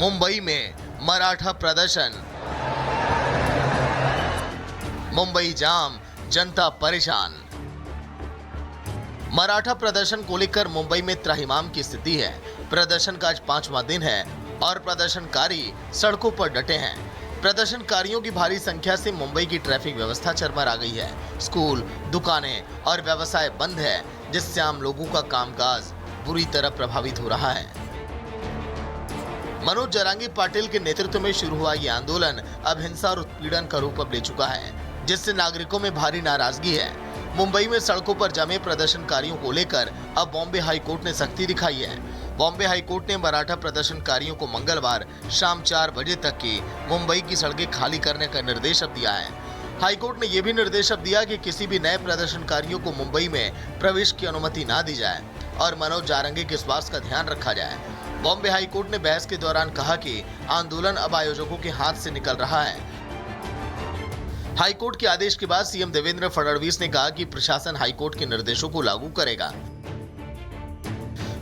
मुंबई में मराठा प्रदर्शन, मुंबई जाम, जनता परेशान। मराठा प्रदर्शन को लेकर मुंबई में त्राहिमाम की स्थिति है। प्रदर्शन का आज 5वां दिन है और प्रदर्शनकारी सड़कों पर डटे हैं। प्रदर्शनकारियों की भारी संख्या से मुंबई की ट्रैफिक व्यवस्था चरमरा गई है। स्कूल, दुकानें और व्यवसाय बंद है, जिससे आम लोगों का कामकाज बुरी तरह प्रभावित हो रहा है। मनोज जरांगी पाटिल के नेतृत्व में शुरू हुआ ये आंदोलन अब हिंसा और उत्पीड़न का रूप अब ले चुका है, जिससे नागरिकों में भारी नाराजगी है। मुंबई में सड़कों पर जमे प्रदर्शनकारियों को लेकर अब बॉम्बे हाई कोर्ट ने सख्ती दिखाई है। बॉम्बे हाई कोर्ट ने मराठा प्रदर्शनकारियों को मंगलवार शाम 4 बजे तक की मुंबई की सड़कें खाली करने का निर्देश अब दिया है। हाई कोर्ट ने यह भी निर्देश अब दिया कि किसी भी नए प्रदर्शनकारियों को मुंबई में प्रवेश की अनुमति ना दी जाए और मनोज जारंगी के स्वास्थ्य का ध्यान रखा जाए। बॉम्बे हाई कोर्ट ने बहस के दौरान कहा कि आंदोलन अब आयोजकों के हाथ से निकल रहा है। हाई कोर्ट के आदेश के बाद सीएम देवेंद्र फडणवीस ने कहा कि प्रशासन हाई कोर्ट के निर्देशों को लागू करेगा।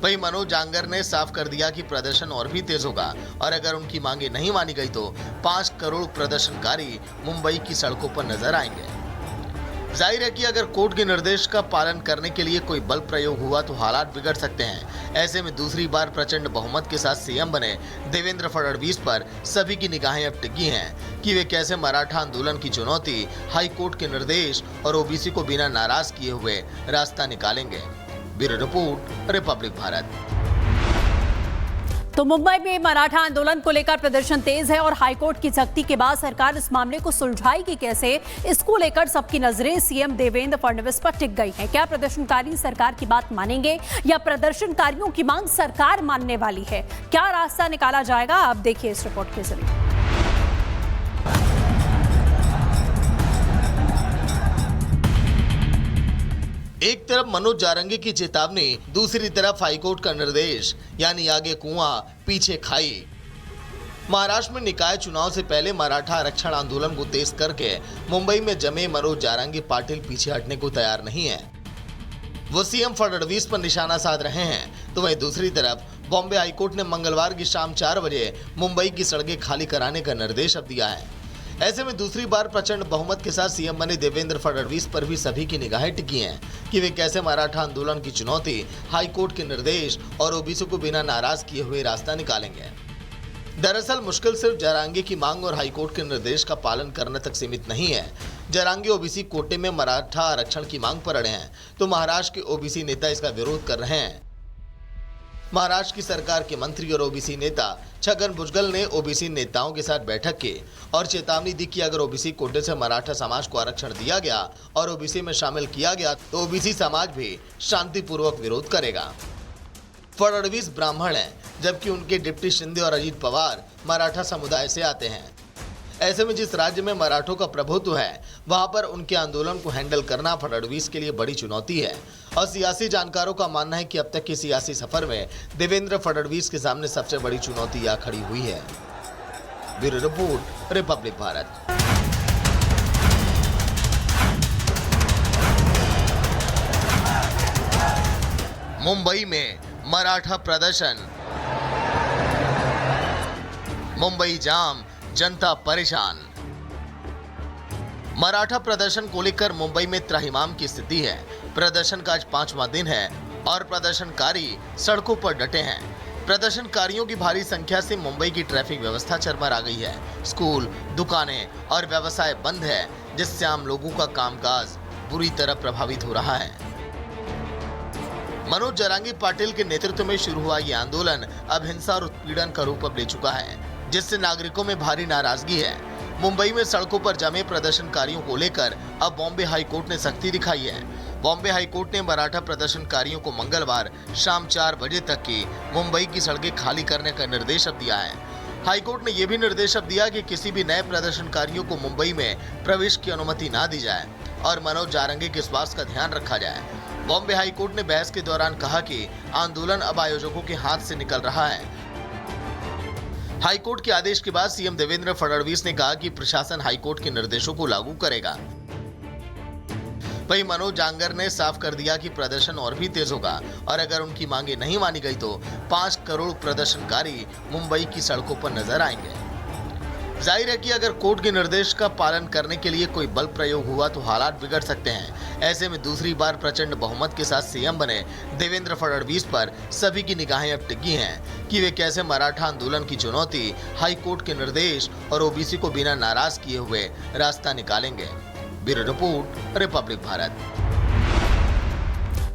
वहीं मनोज जांगर ने साफ कर दिया कि प्रदर्शन और भी तेज होगा और अगर उनकी मांगे नहीं मानी गई तो 5 करोड़ प्रदर्शनकारी मुंबई की सड़कों पर नजर आएंगे। जाहिर है कि अगर कोर्ट के निर्देश का पालन करने के लिए कोई बल प्रयोग हुआ तो हालात बिगड़ सकते हैं। ऐसे में दूसरी बार प्रचंड बहुमत के साथ सीएम बने देवेंद्र फडणवीस पर सभी की निगाहें अब टिकी हैं कि वे कैसे मराठा आंदोलन की चुनौती, हाई कोर्ट के निर्देश और ओबीसी को बिना नाराज किए हुए रास्ता निकालेंगे। Bureau report, Republic Bharat. तो मुंबई में मराठा आंदोलन को लेकर प्रदर्शन तेज है और हाईकोर्ट की सख्ती के बाद सरकार इस मामले को सुलझाएगी कैसे, इसको लेकर सबकी नजरें सीएम देवेंद्र फडणवीस पर टिक गई हैं। क्या प्रदर्शनकारी सरकार की बात मानेंगे या प्रदर्शनकारियों की मांग सरकार मानने वाली है? क्या रास्ता निकाला जाएगा, आप देखिए इस रिपोर्ट के जरिए। एक तरफ मनोज जारंगी की चेतावनी, दूसरी तरफ हाईकोर्ट का निर्देश, यानी आगे कुआं पीछे खाई। महाराष्ट्र में निकाय चुनाव से पहले मराठा आरक्षण आंदोलन को तेज करके मुंबई में जमे मनोज जारंगी पाटिल पीछे हटने को तैयार नहीं है। वो सीएम फडणवीस पर निशाना साध रहे हैं, तो वहीं दूसरी तरफ बॉम्बे हाईकोर्ट ने मंगलवार की शाम 4 बजे मुंबई की सड़कें खाली कराने का निर्देश अब दिया है। ऐसे में दूसरी बार प्रचंड बहुमत के साथ सीएम बने देवेंद्र फडणवीस पर भी सभी की निगाहें टिकी हैं कि वे कैसे मराठा आंदोलन की चुनौती, हाई कोर्ट के निर्देश और ओबीसी को बिना नाराज किए हुए रास्ता निकालेंगे। दरअसल मुश्किल सिर्फ जारंगी की मांग और हाई कोर्ट के निर्देश का पालन करने तक सीमित नहीं है। जारंगी ओबीसी कोटे में मराठा आरक्षण की मांग पर अड़े हैं, तो महाराष्ट्र के ओबीसी नेता इसका विरोध कर रहे हैं। महाराष्ट्र की सरकार के मंत्री और ओबीसी नेता छगन भुजबल ने ओबीसी नेताओं के साथ बैठक की और चेतावनी दी कि अगर ओबीसी कोटे से मराठा समाज को आरक्षण दिया गया और ओबीसी में शामिल किया गया तो ओबीसी समाज भी शांतिपूर्वक विरोध करेगा। फडणवीस ब्राह्मण हैं, जबकि उनके डिप्टी शिंदे और अजीत पवार मराठा समुदाय से आते हैं। ऐसे में जिस राज्य में मराठों का प्रभुत्व है, वहां पर उनके आंदोलन को हैंडल करना फडणवीस के लिए बड़ी चुनौती है और सियासी जानकारों का मानना है कि अब तक के सियासी सफर में देवेंद्र फडणवीस के सामने सबसे बड़ी चुनौती यह खड़ी हुई है। Bureau report, Republic Bharat. Mumbai में मराठा प्रदर्शन, मुंबई जाम, जनता परेशान। मराठा प्रदर्शन को लेकर मुंबई में त्राहिमाम की स्थिति है। प्रदर्शन का आज 5वां दिन है और प्रदर्शनकारी सड़कों पर डटे हैं। प्रदर्शनकारियों की भारी संख्या से मुंबई की ट्रैफिक व्यवस्था चरमरा गई है। स्कूल, दुकानें और व्यवसाय बंद है, जिससे आम लोगों का कामकाज बुरी तरह प्रभावित हो रहा है। मनोज जरांगी पाटिल के नेतृत्व में शुरू हुआ ये आंदोलन अब हिंसा और उत्पीड़न का रूप अब ले चुका है, जिससे नागरिकों में भारी नाराजगी है। मुंबई में सड़कों पर जमे प्रदर्शनकारियों को लेकर अब बॉम्बे हाई कोर्ट ने सख्ती दिखाई है। बॉम्बे हाई कोर्ट ने मराठा प्रदर्शनकारियों को मंगलवार शाम 4 बजे तक की मुंबई की सड़कें खाली करने का निर्देश अब दिया है। हाई कोर्ट ने यह भी निर्देश अब दिया कि किसी भी नए प्रदर्शनकारियों को मुंबई में प्रवेश की अनुमति ना दी जाए और मनोज जारंगी के स्वास्थ्य का ध्यान रखा जाए। बॉम्बे हाई कोर्ट ने बहस के दौरान कहा कि आंदोलन अब आयोजकों के हाथ से निकल रहा है। हाई कोर्ट के आदेश के बाद सीएम देवेंद्र फडणवीस ने कहा कि प्रशासन हाई कोर्ट के निर्देशों को लागू करेगा। वहीं मनोज जांगर ने साफ कर दिया कि प्रदर्शन और भी तेज होगा और अगर उनकी मांगे नहीं मानी गई तो 5 करोड़ प्रदर्शनकारी मुंबई की सड़कों पर नजर आएंगे। जाहिर है कि अगर कोर्ट के निर्देश का पालन करने के लिए कोई बल प्रयोग हुआ तो हालात बिगड़ सकते हैं। ऐसे में दूसरी बार प्रचंड बहुमत के साथ सीएम बने देवेंद्र फडणवीस पर सभी की निगाहें अब टिकी हैं कि वे कैसे मराठा आंदोलन की चुनौती, हाई कोर्ट के निर्देश और ओबीसी को बिना नाराज किए हुए रास्ता निकालेंगे। Bureau report, Republic Bharat.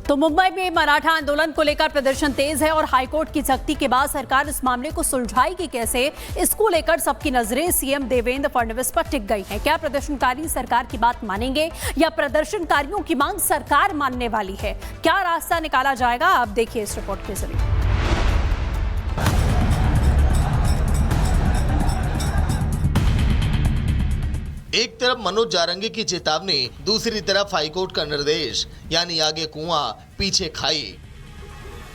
तो मुंबई में मराठा आंदोलन को लेकर प्रदर्शन तेज है और हाईकोर्ट की सख्ती के बाद सरकार इस मामले को सुलझाएगी कैसे, इसको लेकर सबकी नजरें सीएम देवेंद्र फडणवीस पर टिक गई हैं। क्या प्रदर्शनकारी सरकार की बात मानेंगे या प्रदर्शनकारियों की मांग सरकार मानने वाली है? क्या रास्ता निकाला जाएगा, आप देखिए इस रिपोर्ट के जरिए। एक तरफ मनोज जारंगी की चेतावनी, दूसरी तरफ हाईकोर्ट का निर्देश, यानी आगे कुआं पीछे खाई।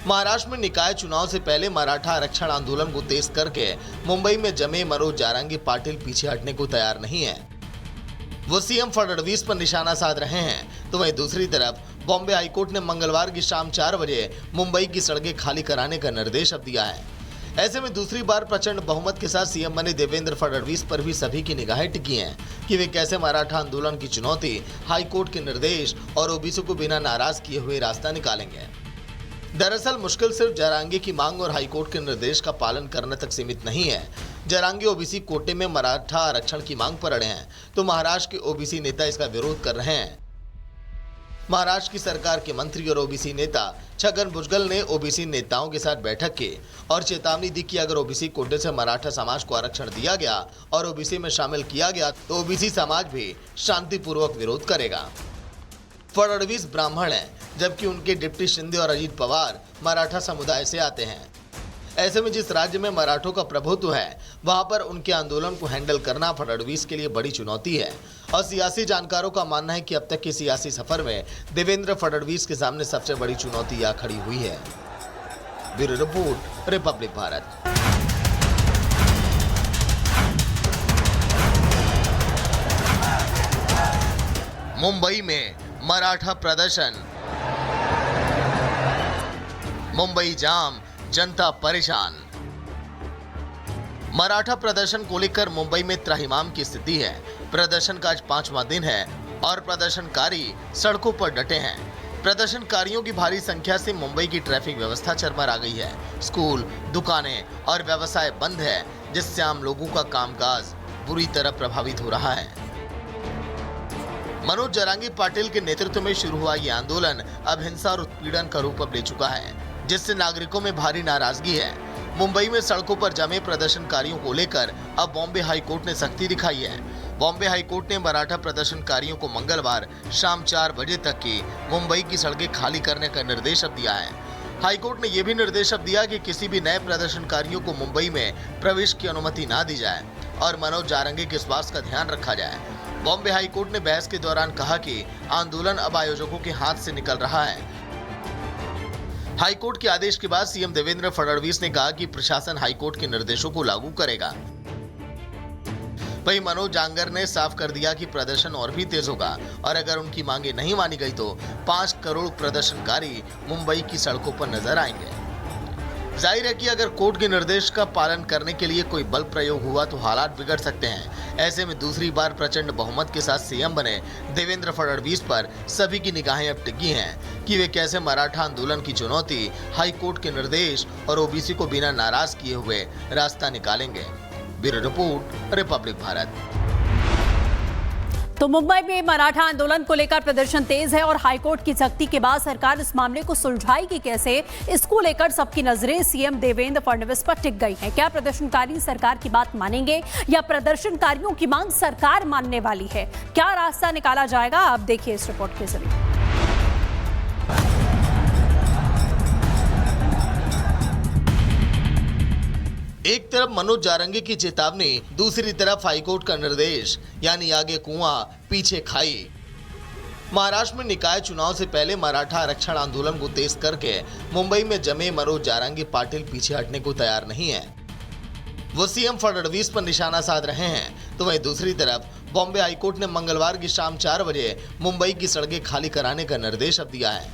महाराष्ट्र में निकाय चुनाव से पहले मराठा आरक्षण आंदोलन को तेज करके मुंबई में जमे मनोज जारंगी पाटिल पीछे हटने को तैयार नहीं है। वो सीएम फडणवीस पर निशाना साध रहे हैं तो वहीं दूसरी तरफ बॉम्बे हाईकोर्ट ने मंगलवार की शाम 4 बजे मुंबई की सड़कें खाली कराने का निर्देश अब दिया है। ऐसे में दूसरी बार प्रचंड बहुमत के साथ सीएम बने देवेंद्र फडणवीस पर भी सभी की निगाहें टिकी हैं कि वे कैसे मराठा आंदोलन की चुनौती, हाईकोर्ट के निर्देश और ओबीसी को बिना नाराज किए हुए रास्ता निकालेंगे। दरअसल मुश्किल सिर्फ जारंगी की मांग और हाईकोर्ट के निर्देश का पालन करने तक सीमित नहीं है। जारंगी ओबीसी कोटे में मराठा आरक्षण की मांग पर अड़े हैं तो महाराष्ट्र के ओबीसी नेता इसका विरोध कर रहे हैं। महाराष्ट्र की सरकार के मंत्री और ओबीसी नेता छगन भुजबल ने ओबीसी नेताओं के साथ बैठक की और चेतावनी दी कि अगर ओबीसी कोटे से मराठा समाज को आरक्षण दिया गया और ओबीसी में शामिल किया गया तो ओबीसी समाज भी शांतिपूर्वक विरोध करेगा। फडणवीस ब्राह्मण हैं, जबकि उनके डिप्टी शिंदे और अजीत पवार मराठा समुदाय से आते हैं। ऐसे में जिस राज्य में मराठों का प्रभुत्व है वहां पर उनके आंदोलन को हैंडल करना फडणवीस के लिए बड़ी चुनौती है और सियासी जानकारों का मानना है कि अब तक के सियासी सफर में देवेंद्र फडणवीस के सामने सबसे बड़ी चुनौती यह खड़ी हुई है। Bureau report, Republic Bharat. Mumbai में मराठा प्रदर्शन, मुंबई जाम, जनता परेशान। मराठा प्रदर्शन को लेकर मुंबई में त्राहिमाम की स्थिति है। प्रदर्शन का आज 5वां दिन है और प्रदर्शनकारी सड़कों पर डटे हैं। प्रदर्शनकारियों की भारी संख्या से मुंबई की ट्रैफिक व्यवस्था चरमरा गई है। स्कूल, दुकानें और व्यवसाय बंद है, जिससे आम लोगों का कामकाज बुरी तरह प्रभावित हो रहा है। मनोज जारंगी पाटिल के नेतृत्व में शुरू हुआ यह आंदोलन अब हिंसा और उत्पीड़न का रूप अब ले चुका है, जिससे नागरिकों में भारी नाराजगी है। मुंबई में सड़कों पर जमे प्रदर्शनकारियों को लेकर अब बॉम्बे हाईकोर्ट ने सख्ती दिखाई है। बॉम्बे हाईकोर्ट ने मराठा प्रदर्शनकारियों को मंगलवार शाम 4 बजे तक की मुंबई की सड़कें खाली करने का निर्देश अब दिया है। हाईकोर्ट ने यह भी निर्देश अब दिया कि किसी भी नए प्रदर्शनकारियों को मुंबई में प्रवेश की अनुमति ना दी जाए और मनोज जारंगी के स्वास्थ्य का ध्यान रखा जाए। बॉम्बे हाईकोर्ट ने बहस के दौरान कहा कि आंदोलन अब आयोजकों के हाथ से निकल रहा है। हाईकोर्ट के आदेश के बाद सीएम देवेंद्र फडणवीस ने कहा कि प्रशासन हाईकोर्ट के निर्देशों को लागू करेगा। वहीं मनोज जांगर ने साफ कर दिया कि प्रदर्शन और भी तेज होगा और अगर उनकी मांगे नहीं मानी गई तो 5 करोड़ प्रदर्शनकारी मुंबई की सड़कों पर नजर आएंगे। जाहिर है कि अगर कोर्ट के निर्देश का पालन करने के लिए कोई बल प्रयोग हुआ तो हालात बिगड़ सकते हैं। ऐसे में दूसरी बार प्रचंड बहुमत के साथ सीएम बने देवेंद्र फडणवीस पर सभी की निगाहें अब टिकी हैं कि वे कैसे मराठा आंदोलन की चुनौती, हाई कोर्ट के निर्देश और ओबीसी को बिना नाराज किए हुए रास्ता निकालेंगे। Bureau report, Republic Bharat. तो मुंबई में मराठा आंदोलन को लेकर प्रदर्शन तेज है और हाईकोर्ट की सख्ती के बाद सरकार इस मामले को सुलझाएगी कैसे, इसको लेकर सबकी नजरें सीएम देवेंद्र फडणवीस पर टिक गई हैं। क्या प्रदर्शनकारी सरकार की बात मानेंगे या प्रदर्शनकारियों की मांग सरकार मानने वाली है? क्या रास्ता निकाला जाएगा, आप देखिए इस रिपोर्ट के जरिए। एक तरफ मनोज जारंगी की चेतावनी, दूसरी तरफ हाईकोर्ट का निर्देश, यानी आगे कुआं पीछे खाई। महाराष्ट्र में निकाय चुनाव से पहले मराठा आरक्षण आंदोलन को तेज करके मुंबई में जमे मनोज जारंगी पाटिल पीछे हटने को तैयार नहीं है। वो सीएम फडणवीस पर निशाना साध रहे हैं तो वहीं दूसरी तरफ बॉम्बे हाईकोर्ट ने मंगलवार की शाम 4 बजे मुंबई की सड़कें खाली कराने का निर्देश अब दिया है।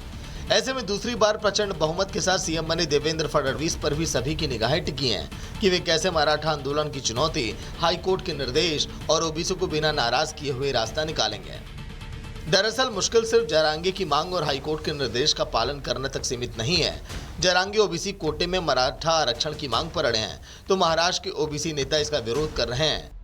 ऐसे में दूसरी बार प्रचंड बहुमत के साथ सीएम बने देवेंद्र फडणवीस पर भी सभी की निगाहें टिकी हैं कि वे कैसे मराठा आंदोलन की चुनौती, हाईकोर्ट के निर्देश और ओबीसी को बिना नाराज किए हुए रास्ता निकालेंगे। दरअसल मुश्किल सिर्फ जरांगे की मांग और हाईकोर्ट के निर्देश का पालन करने तक सीमित नहीं है। जरांगे ओबीसी कोटे में मराठा आरक्षण की मांग पर अड़े हैं, तो महाराष्ट्र के ओबीसी नेता इसका विरोध कर रहे हैं।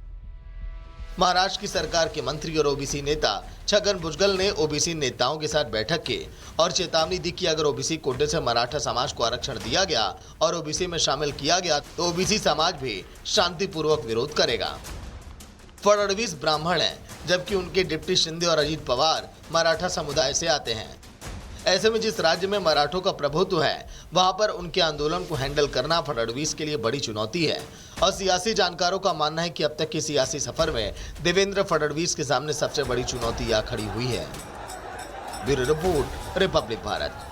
महाराष्ट्र की सरकार के मंत्री और ओबीसी नेता छगन भुजबल ने ओबीसी नेताओं के साथ बैठक की और चेतावनी दी कि अगर ओबीसी कोटे से मराठा समाज को आरक्षण दिया गया और ओबीसी में शामिल किया गया तो ओबीसी समाज भी शांतिपूर्वक विरोध करेगा। फडणवीस ब्राह्मण हैं, जबकि उनके डिप्टी शिंदे और अजीत पवार मराठा समुदाय से आते हैं। ऐसे में जिस राज्य में मराठों का प्रभुत्व है, वहां पर उनके आंदोलन को हैंडल करना फडणवीस के लिए बड़ी चुनौती है और सियासी जानकारों का मानना है कि अब तक के सियासी सफर में देवेंद्र फडणवीस के सामने सबसे बड़ी चुनौती आ खड़ी हुई है। Bureau report, Republic Bharat.